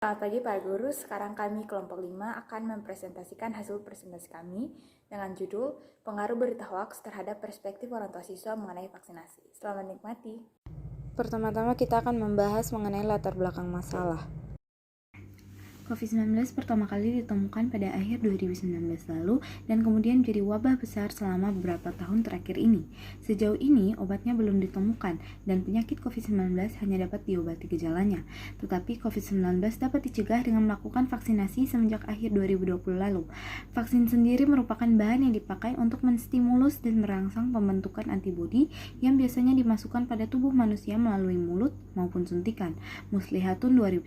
Selamat pagi Pak Guru, sekarang kami kelompok 5 akan mempresentasikan hasil presentasi kami dengan judul Pengaruh Berita Hoaks Terhadap Perspektif Orang Tua Siswa Mengenai Vaksinasi. Selamat menikmati. Pertama-tama kita akan membahas mengenai latar belakang masalah. COVID-19 pertama kali ditemukan pada akhir 2019 lalu dan kemudian menjadi wabah besar selama beberapa tahun terakhir ini. Sejauh ini, obatnya belum ditemukan dan penyakit COVID-19 hanya dapat diobati gejalanya. Tetapi COVID-19 dapat dicegah dengan melakukan vaksinasi semenjak akhir 2020 lalu. Vaksin sendiri merupakan bahan yang dipakai untuk menstimulus dan merangsang pembentukan antibodi yang biasanya dimasukkan pada tubuh manusia melalui mulut maupun suntikan. Muslihatun 2010.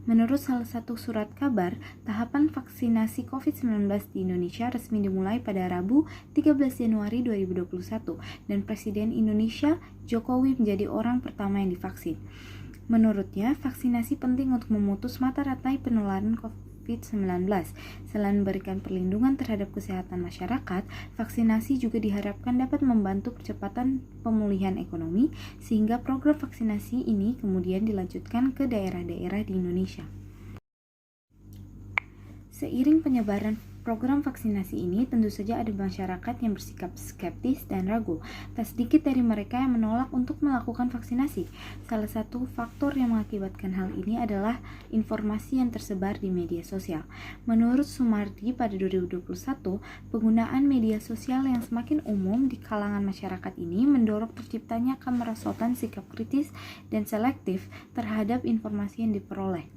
Menurut salah satu surat kabar, tahapan vaksinasi COVID-19 di Indonesia resmi dimulai pada Rabu 13 Januari 2021 dan Presiden Indonesia Jokowi menjadi orang pertama yang divaksin. Menurutnya, vaksinasi penting untuk memutus mata rantai penularan COVID-19. Selain memberikan perlindungan terhadap kesehatan masyarakat, vaksinasi juga diharapkan dapat membantu percepatan pemulihan ekonomi sehingga program vaksinasi ini kemudian dilanjutkan ke daerah-daerah di Indonesia. Seiring penyebaran program vaksinasi ini, tentu saja ada masyarakat yang bersikap skeptis dan ragu. Tak sedikit dari mereka yang menolak untuk melakukan vaksinasi. Salah satu faktor yang mengakibatkan hal ini adalah informasi yang tersebar di media sosial. Menurut Sumardi, pada 2021, penggunaan media sosial yang semakin umum di kalangan masyarakat ini mendorong terciptanya kemerosotan sikap kritis dan selektif terhadap informasi yang diperoleh.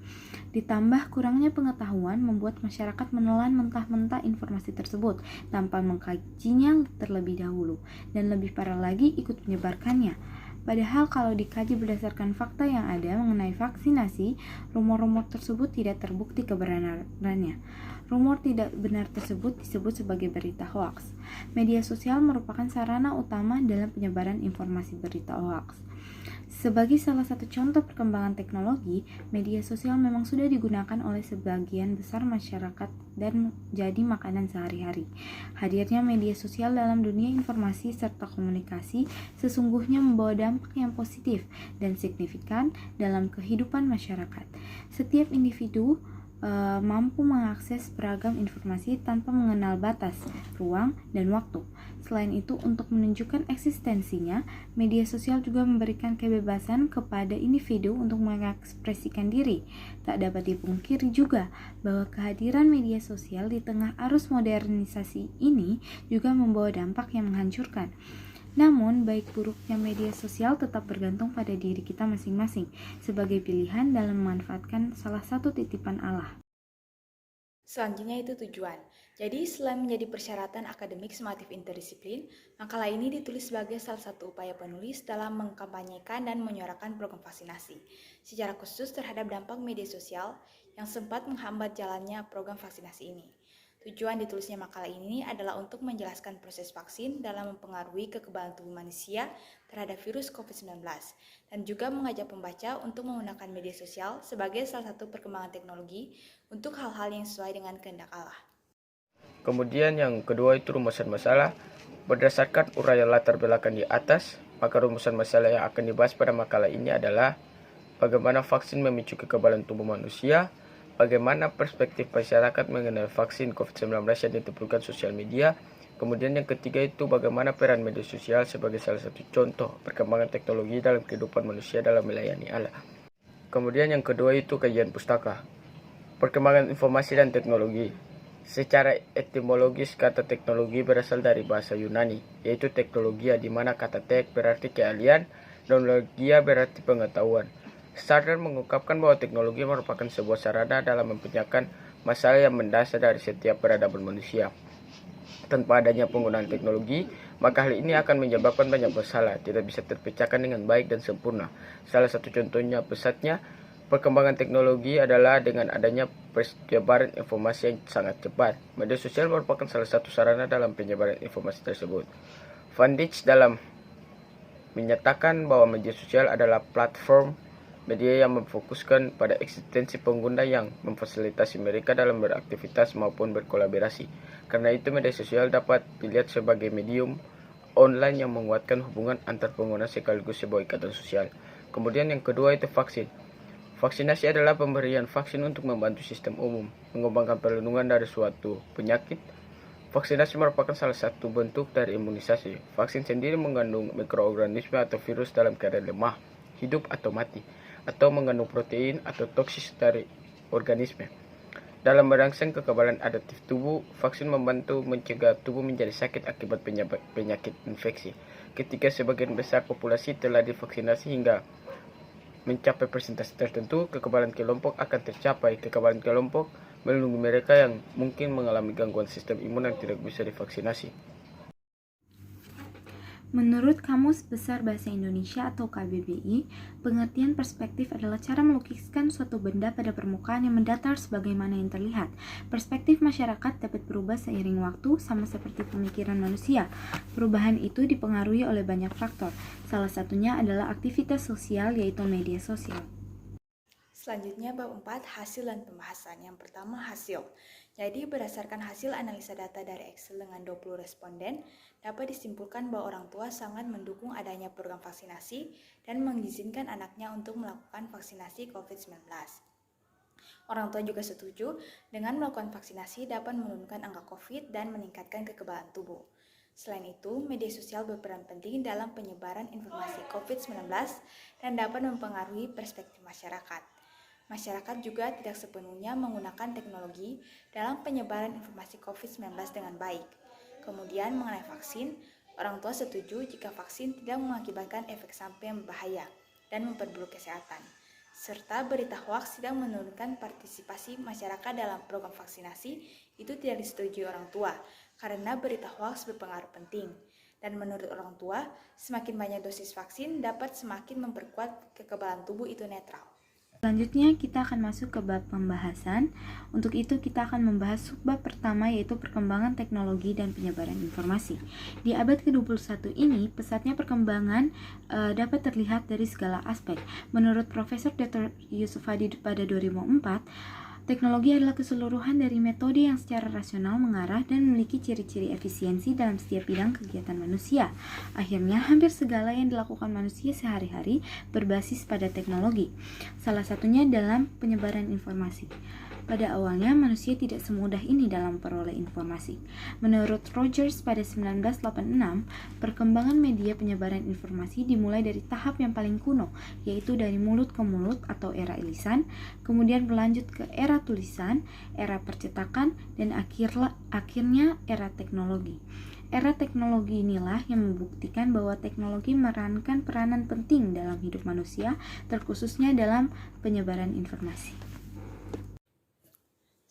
Ditambah kurangnya pengetahuan membuat masyarakat menelan mentah-mentah informasi tersebut tanpa mengkajinya terlebih dahulu dan lebih parah lagi ikut menyebarkannya. Padahal kalau dikaji berdasarkan fakta yang ada mengenai vaksinasi, rumor-rumor tersebut tidak terbukti kebenarannya. Rumor tidak benar tersebut disebut sebagai berita hoaks. Media sosial merupakan sarana utama dalam penyebaran informasi berita hoaks. Sebagai salah satu contoh perkembangan teknologi, media sosial memang sudah digunakan oleh sebagian besar masyarakat dan jadi makanan sehari-hari. Hadirnya media sosial dalam dunia informasi serta komunikasi sesungguhnya membawa dampak yang positif dan signifikan dalam kehidupan masyarakat. Setiap individu mampu mengakses beragam informasi tanpa mengenal batas, ruang, dan waktu. Selain itu, untuk menunjukkan eksistensinya, media sosial juga memberikan kebebasan kepada individu untuk mengekspresikan diri. Tak dapat dipungkiri juga bahwa kehadiran media sosial di tengah arus modernisasi ini juga membawa dampak yang menghancurkan. Namun, baik buruknya media sosial tetap bergantung pada diri kita masing-masing sebagai pilihan dalam memanfaatkan salah satu titipan Allah. Selanjutnya itu tujuan. Jadi, selain menjadi persyaratan akademik sematif interdisiplin, makalah ini ditulis sebagai salah satu upaya penulis dalam mengkampanyekan dan menyuarakan program vaksinasi, secara khusus terhadap dampak media sosial yang sempat menghambat jalannya program vaksinasi ini. Tujuan ditulisnya makalah ini adalah untuk menjelaskan proses vaksin dalam mempengaruhi kekebalan tubuh manusia terhadap virus COVID-19 dan juga mengajak pembaca untuk menggunakan media sosial sebagai salah satu perkembangan teknologi untuk hal-hal yang sesuai dengan kehendak Allah. Kemudian yang kedua itu rumusan masalah. Berdasarkan uraian latar belakang di atas, maka rumusan masalah yang akan dibahas pada makalah ini adalah bagaimana vaksin memicu kekebalan tubuh manusia, bagaimana perspektif masyarakat mengenai vaksin COVID-19 yang ditemukan sosial media. Kemudian yang ketiga itu bagaimana peran media sosial sebagai salah satu contoh perkembangan teknologi dalam kehidupan manusia dalam melayani Allah. Kemudian yang kedua itu kajian pustaka. Perkembangan informasi dan teknologi. Secara etimologis, kata teknologi berasal dari bahasa Yunani, yaitu teknologia, di mana kata tek berarti keahlian dan logia berarti pengetahuan. Sardan mengungkapkan bahwa teknologi merupakan sebuah sarana dalam memecahkan masalah yang mendasar dari setiap peradaban manusia. Tanpa adanya penggunaan teknologi, maka hal ini akan menyebabkan banyak masalah, tidak bisa terpecahkan dengan baik dan sempurna. Salah satu contohnya pesatnya perkembangan teknologi adalah dengan adanya penyebaran informasi yang sangat cepat. Media sosial merupakan salah satu sarana dalam penyebaran informasi tersebut. Van Dijk dalam menyatakan bahwa media sosial adalah platform media yang memfokuskan pada eksistensi pengguna yang memfasilitasi mereka dalam beraktivitas maupun berkolaborasi. Karena itu, media sosial dapat dilihat sebagai medium online yang menguatkan hubungan antar pengguna sekaligus sebuah ikatan sosial. Kemudian yang kedua itu vaksin. Vaksinasi adalah pemberian vaksin untuk membantu sistem umum mengembangkan perlindungan dari suatu penyakit. Vaksinasi merupakan salah satu bentuk dari imunisasi. Vaksin sendiri mengandung mikroorganisme atau virus dalam keadaan lemah, hidup atau mati, atau mengandung protein atau toksis dari organisme. Dalam merangsang kekebalan adaptif tubuh, vaksin membantu mencegah tubuh menjadi sakit akibat penyakit infeksi. Ketika sebagian besar populasi telah divaksinasi hingga mencapai persentase tertentu, kekebalan kelompok akan tercapai. Kekebalan kelompok melindungi mereka yang mungkin mengalami gangguan sistem imun yang tidak bisa divaksinasi. Menurut Kamus Besar Bahasa Indonesia atau KBBI, pengertian perspektif adalah cara melukiskan suatu benda pada permukaan yang mendatar sebagaimana yang terlihat. Perspektif masyarakat dapat berubah seiring waktu, sama seperti pemikiran manusia. Perubahan itu dipengaruhi oleh banyak faktor. Salah satunya adalah aktivitas sosial, yaitu media sosial. Selanjutnya bab 4, hasil dan pembahasan. Yang pertama, hasil. Jadi berdasarkan hasil analisa data dari Excel dengan 20 responden, dapat disimpulkan bahwa orang tua sangat mendukung adanya program vaksinasi dan mengizinkan anaknya untuk melakukan vaksinasi COVID-19. Orang tua juga setuju dengan melakukan vaksinasi dapat menurunkan angka COVID dan meningkatkan kekebalan tubuh. Selain itu, media sosial berperan penting dalam penyebaran informasi COVID-19 dan dapat mempengaruhi perspektif masyarakat. Masyarakat juga tidak sepenuhnya menggunakan teknologi dalam penyebaran informasi COVID-19 dengan baik. Kemudian mengenai vaksin, orang tua setuju jika vaksin tidak mengakibatkan efek samping yang berbahaya dan memperburuk kesehatan. Serta berita hoaks tidak menurunkan partisipasi masyarakat dalam program vaksinasi itu tidak disetujui orang tua karena berita hoaks berpengaruh penting. Dan menurut orang tua, semakin banyak dosis vaksin dapat semakin memperkuat kekebalan tubuh itu netral. Selanjutnya kita akan masuk ke bab pembahasan. Untuk itu kita akan membahas subbab pertama, yaitu perkembangan teknologi dan penyebaran informasi. Di abad ke-21 ini, pesatnya perkembangan dapat terlihat dari segala aspek. Menurut Profesor Dr. Yusuf Hadi pada 2004, teknologi adalah keseluruhan dari metode yang secara rasional mengarah dan memiliki ciri-ciri efisiensi dalam setiap bidang kegiatan manusia. Akhirnya, hampir segala yang dilakukan manusia sehari-hari berbasis pada teknologi. Salah satunya dalam penyebaran informasi. Pada awalnya, manusia tidak semudah ini dalam memperoleh informasi. Menurut Rogers pada 1986, perkembangan media penyebaran informasi dimulai dari tahap yang paling kuno, yaitu dari mulut ke mulut atau era lisan, kemudian berlanjut ke era tulisan, era percetakan, dan akhirnya era teknologi. Era teknologi inilah yang membuktikan bahwa teknologi memerankan peranan penting dalam hidup manusia, terkhususnya dalam penyebaran informasi.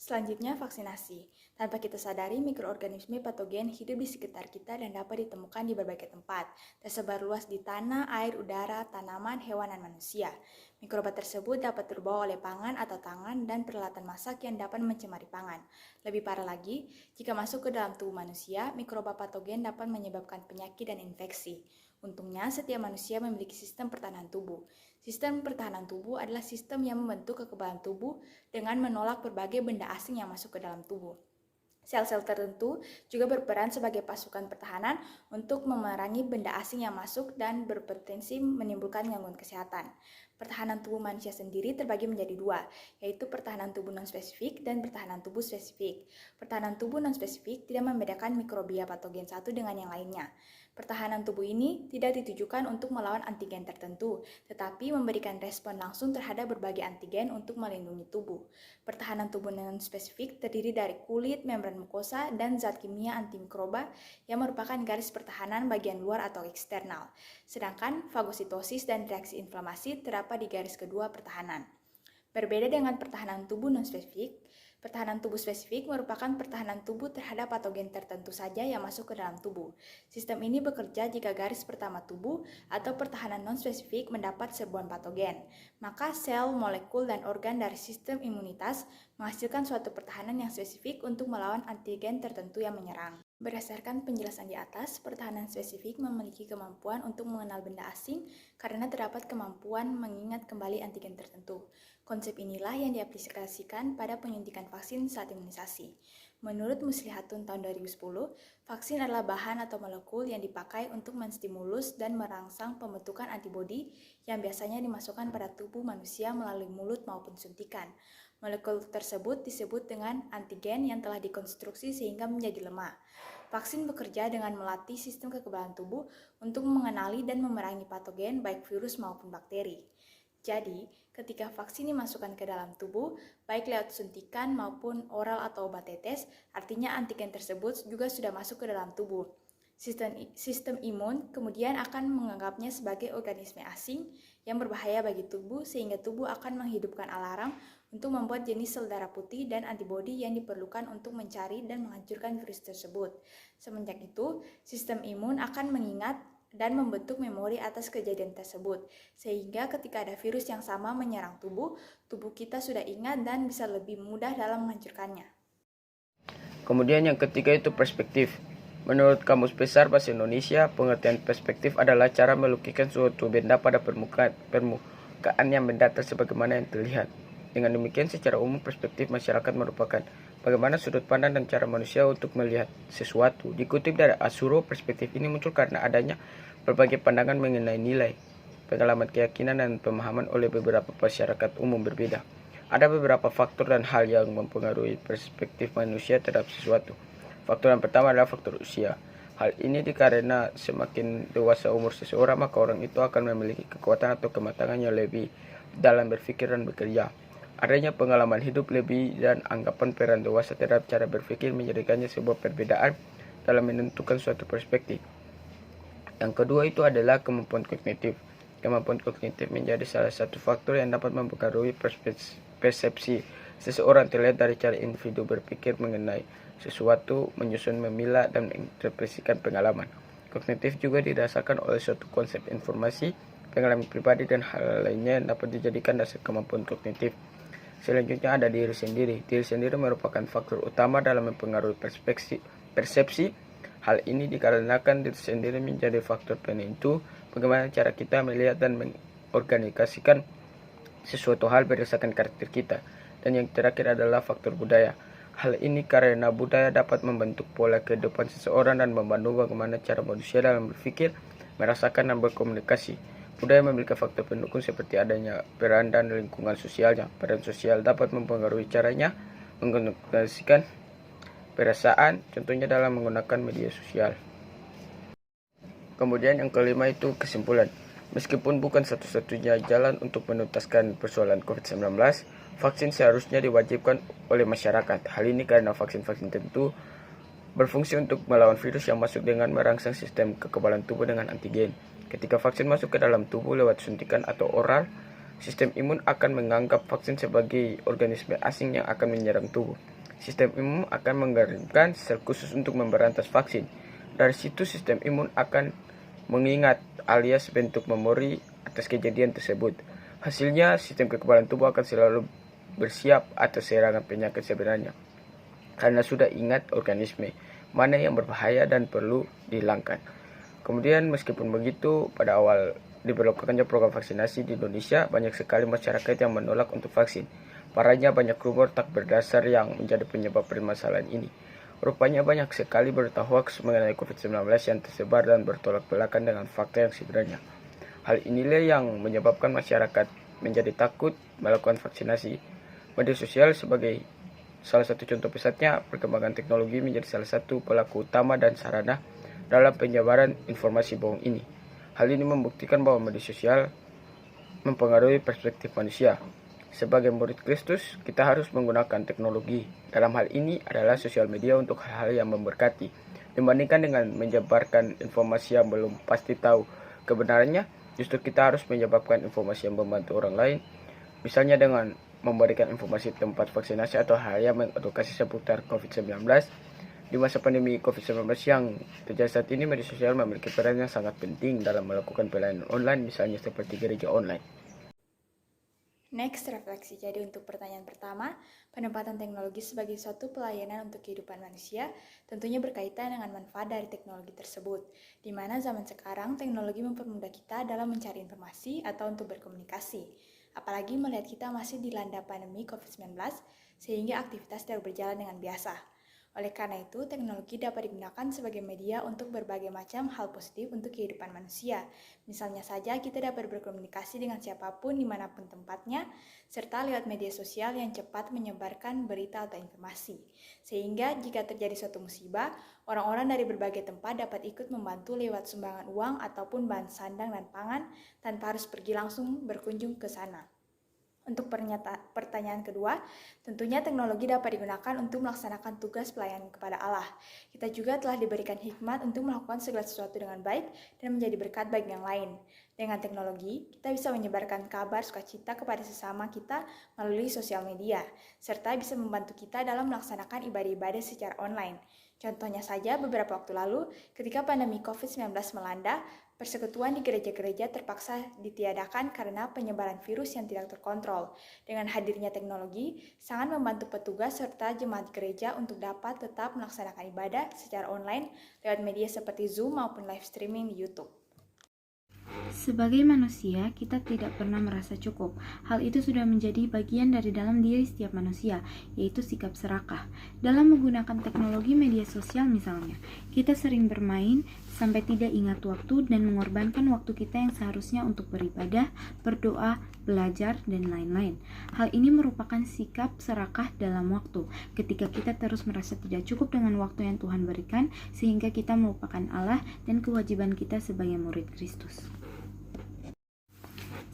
Selanjutnya, vaksinasi. Tanpa kita sadari, mikroorganisme patogen hidup di sekitar kita dan dapat ditemukan di berbagai tempat, tersebar luas di tanah, air, udara, tanaman, hewan, dan manusia. Mikroba tersebut dapat terbawa oleh pangan atau tangan dan peralatan masak yang dapat mencemari pangan. Lebih parah lagi, jika masuk ke dalam tubuh manusia, mikroba patogen dapat menyebabkan penyakit dan infeksi. Untungnya, setiap manusia memiliki sistem pertahanan tubuh. Sistem pertahanan tubuh adalah sistem yang membentuk kekebalan tubuh dengan menolak berbagai benda asing yang masuk ke dalam tubuh. Sel-sel tertentu juga berperan sebagai pasukan pertahanan untuk memerangi benda asing yang masuk dan berpotensi menimbulkan gangguan kesehatan. Pertahanan tubuh manusia sendiri terbagi menjadi dua, yaitu pertahanan tubuh non-spesifik dan pertahanan tubuh spesifik. Pertahanan tubuh non-spesifik tidak membedakan mikrobia patogen satu dengan yang lainnya. Pertahanan tubuh ini tidak ditujukan untuk melawan antigen tertentu, tetapi memberikan respon langsung terhadap berbagai antigen untuk melindungi tubuh. Pertahanan tubuh non-spesifik terdiri dari kulit, membran mukosa, dan zat kimia antimikroba yang merupakan garis pertahanan bagian luar atau eksternal. Sedangkan fagositosis dan reaksi inflamasi terdapat di garis kedua pertahanan. Berbeda dengan pertahanan tubuh non-spesifik, pertahanan tubuh spesifik merupakan pertahanan tubuh terhadap patogen tertentu saja yang masuk ke dalam tubuh. Sistem ini bekerja jika garis pertama tubuh atau pertahanan non-spesifik mendapat serbuan patogen. Maka sel, molekul, dan organ dari sistem imunitas menghasilkan suatu pertahanan yang spesifik untuk melawan antigen tertentu yang menyerang. Berdasarkan penjelasan di atas, pertahanan spesifik memiliki kemampuan untuk mengenal benda asing karena terdapat kemampuan mengingat kembali antigen tertentu. Konsep inilah yang diaplikasikan pada penyuntikan vaksin saat imunisasi. Menurut Muslihatun tahun 2010, vaksin adalah bahan atau molekul yang dipakai untuk menstimulus dan merangsang pembentukan antibodi yang biasanya dimasukkan pada tubuh manusia melalui mulut maupun suntikan. Molekul tersebut disebut dengan antigen yang telah dikonstruksi sehingga menjadi lemah. Vaksin bekerja dengan melatih sistem kekebalan tubuh untuk mengenali dan memerangi patogen baik virus maupun bakteri. Jadi, ketika vaksin dimasukkan ke dalam tubuh, baik lewat suntikan maupun oral atau obat tetes, artinya antigen tersebut juga sudah masuk ke dalam tubuh. Sistem imun kemudian akan menganggapnya sebagai organisme asing yang berbahaya bagi tubuh sehingga tubuh akan menghidupkan alarm untuk membuat jenis sel darah putih dan antibodi yang diperlukan untuk mencari dan menghancurkan virus tersebut. Semenjak itu, sistem imun akan mengingat dan membentuk memori atas kejadian tersebut, sehingga ketika ada virus yang sama menyerang tubuh kita sudah ingat dan bisa lebih mudah dalam menghancurkannya. Kemudian yang ketiga itu perspektif. Menurut Kamus Besar Bahasa Indonesia, pengertian perspektif adalah cara melukiskan suatu benda pada permukaan yang mendatar sebagaimana yang terlihat. Dengan demikian, secara umum perspektif masyarakat merupakan bagaimana sudut pandang dan cara manusia untuk melihat sesuatu. Dikutip dari Asuro, perspektif ini muncul karena adanya berbagai pandangan mengenai nilai, pengalaman, keyakinan, dan pemahaman oleh beberapa masyarakat umum berbeda. Ada beberapa faktor dan hal yang mempengaruhi perspektif manusia terhadap sesuatu. Faktor yang pertama adalah faktor usia. Hal ini dikarenakan semakin dewasa umur seseorang, maka orang itu akan memiliki kekuatan atau kematangan yang lebih dalam berpikir dan bekerja. Adanya pengalaman hidup lebih dan anggapan peran dewasa terhadap cara berpikir menjadikannya sebuah perbedaan dalam menentukan suatu perspektif. Yang kedua itu adalah kemampuan kognitif. Kemampuan kognitif menjadi salah satu faktor yang dapat mempengaruhi persepsi seseorang, terlihat dari cara individu berpikir mengenai sesuatu, menyusun, memilah, dan menginterpretasikan pengalaman. Kognitif juga didasarkan oleh suatu konsep informasi, pengalaman pribadi, dan hal lainnya yang dapat dijadikan dasar kemampuan kognitif. Selanjutnya ada diri sendiri. Diri sendiri merupakan faktor utama dalam mempengaruhi persepsi. Hal ini dikarenakan diri sendiri menjadi faktor penentu bagaimana cara kita melihat dan mengorganisasikan sesuatu hal berdasarkan karakter kita. Dan yang terakhir adalah faktor budaya. Hal ini karena budaya dapat membentuk pola kehidupan seseorang dan membantu bagaimana cara manusia dalam berpikir, merasakan, dan berkomunikasi. Budaya memiliki faktor pendukung seperti adanya peran dan lingkungan sosialnya. Peran sosial dapat mempengaruhi caranya mengkomunikasikan perasaan, contohnya dalam menggunakan media sosial. Kemudian yang kelima itu kesimpulan. Meskipun bukan satu-satunya jalan untuk menuntaskan persoalan COVID-19, vaksin seharusnya diwajibkan oleh masyarakat. Hal ini karena vaksin-vaksin tentu berfungsi untuk melawan virus yang masuk dengan merangsang sistem kekebalan tubuh dengan antigen. Ketika vaksin masuk ke dalam tubuh lewat suntikan atau oral, sistem imun akan menganggap vaksin sebagai organisme asing yang akan menyerang tubuh. Sistem imun akan mengirimkan sel khusus untuk memberantas vaksin. Dari situ sistem imun akan mengingat alias bentuk memori atas kejadian tersebut. Hasilnya, sistem kekebalan tubuh akan selalu bersiap atas serangan penyakit sebenarnya, karena sudah ingat organisme mana yang berbahaya dan perlu dihilangkan. Kemudian meskipun begitu, pada awal diberlakukannya program vaksinasi di Indonesia, banyak sekali masyarakat yang menolak untuk vaksin. Parahnya banyak rumor tak berdasar yang menjadi penyebab permasalahan ini. Rupanya banyak sekali berita hoax mengenai COVID-19 yang tersebar dan bertolak belakang dengan fakta yang sebenarnya. Hal inilah yang menyebabkan masyarakat menjadi takut melakukan vaksinasi. Media sosial sebagai salah satu contoh pesatnya, perkembangan teknologi menjadi salah satu pelaku utama dan sarana dalam penyebaran informasi bohong ini. Hal ini membuktikan bahwa media sosial mempengaruhi perspektif manusia. Sebagai murid Kristus, kita harus menggunakan teknologi. Dalam hal ini adalah sosial media untuk hal-hal yang memberkati. Dibandingkan dengan menyebarkan informasi yang belum pasti tahu kebenarannya, justru kita harus menyebabkan informasi yang membantu orang lain. Misalnya dengan memberikan informasi tempat vaksinasi atau hal yang mengedukasi seputar COVID-19. Di masa pandemi COVID-19 yang terjadi saat ini, media sosial memiliki peran yang sangat penting dalam melakukan pelayanan online, misalnya seperti gereja online. Next, refleksi. Jadi untuk pertanyaan pertama, penempatan teknologi sebagai suatu pelayanan untuk kehidupan manusia tentunya berkaitan dengan manfaat dari teknologi tersebut, di mana zaman sekarang teknologi mempermudah kita dalam mencari informasi atau untuk berkomunikasi. apalagi melihat kita masih dilanda pandemi COVID-19 sehingga aktivitas tidak berjalan dengan biasa. Oleh karena itu, teknologi dapat digunakan sebagai media untuk berbagai macam hal positif untuk kehidupan manusia. Misalnya saja kita dapat berkomunikasi dengan siapapun dimanapun tempatnya, serta lewat media sosial yang cepat menyebarkan berita atau informasi. Sehingga jika terjadi suatu musibah, orang-orang dari berbagai tempat dapat ikut membantu lewat sumbangan uang ataupun bahan sandang dan pangan tanpa harus pergi langsung berkunjung ke sana. Untuk pertanyaan kedua, tentunya teknologi dapat digunakan untuk melaksanakan tugas pelayanan kepada Allah. Kita juga telah diberikan hikmat untuk melakukan segala sesuatu dengan baik dan menjadi berkat bagi yang lain. Dengan teknologi, kita bisa menyebarkan kabar sukacita kepada sesama kita melalui sosial media, serta bisa membantu kita dalam melaksanakan ibadah-ibadah secara online. Contohnya saja beberapa waktu lalu, ketika pandemi COVID-19 melanda, persekutuan di gereja-gereja terpaksa ditiadakan karena penyebaran virus yang tidak terkontrol. Dengan hadirnya teknologi, sangat membantu petugas serta jemaat gereja untuk dapat tetap melaksanakan ibadah secara online lewat media seperti Zoom maupun live streaming di YouTube. Sebagai manusia, kita tidak pernah merasa cukup. Hal itu sudah menjadi bagian dari dalam diri setiap manusia, yaitu sikap serakah. Dalam menggunakan teknologi media sosial misalnya, kita sering bermain sampai tidak ingat waktu dan mengorbankan waktu kita yang seharusnya untuk beribadah, berdoa, belajar, dan lain-lain. Hal ini merupakan sikap serakah dalam waktu, ketika kita terus merasa tidak cukup dengan waktu yang Tuhan berikan, sehingga kita melupakan Allah dan kewajiban kita sebagai murid Kristus.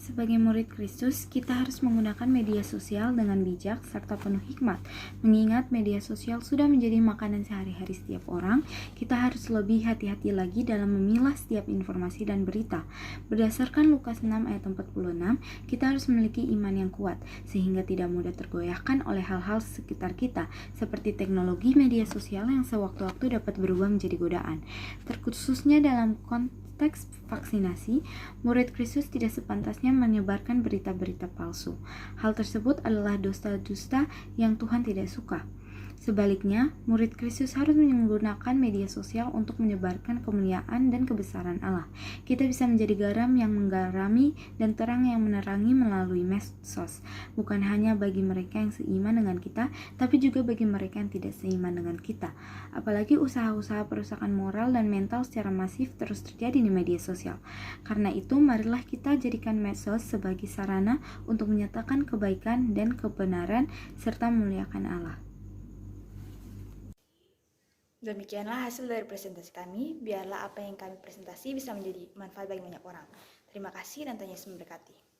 Sebagai murid Kristus, kita harus menggunakan media sosial dengan bijak serta penuh hikmat. Mengingat media sosial sudah menjadi makanan sehari-hari setiap orang, kita harus lebih hati-hati lagi dalam memilah setiap informasi dan berita. Berdasarkan Lukas 6 ayat 46, kita harus memiliki iman yang kuat, sehingga tidak mudah tergoyahkan oleh hal-hal sekitar kita, seperti teknologi media sosial yang sewaktu-waktu dapat berubah menjadi godaan. Terkhususnya dalam konteks vaksinasi, murid Kristus tidak sepantasnya menyebarkan berita-berita palsu. Hal tersebut adalah dusta-dusta yang Tuhan tidak suka. Sebaliknya, murid Kristus harus menggunakan media sosial untuk menyebarkan kemuliaan dan kebesaran Allah. Kita bisa menjadi garam yang menggarami dan terang yang menerangi melalui medsos, bukan hanya bagi mereka yang seiman dengan kita, tapi juga bagi mereka yang tidak seiman dengan kita. Apalagi usaha-usaha perusakan moral dan mental secara masif terus terjadi di media sosial. Karena itu, marilah kita jadikan medsos sebagai sarana untuk menyatakan kebaikan dan kebenaran serta memuliakan Allah. Demikianlah hasil dari presentasi kami. Biarlah apa yang kami presentasi bisa menjadi manfaat bagi banyak orang. Terima kasih dan Tuhan Yesus memberkati.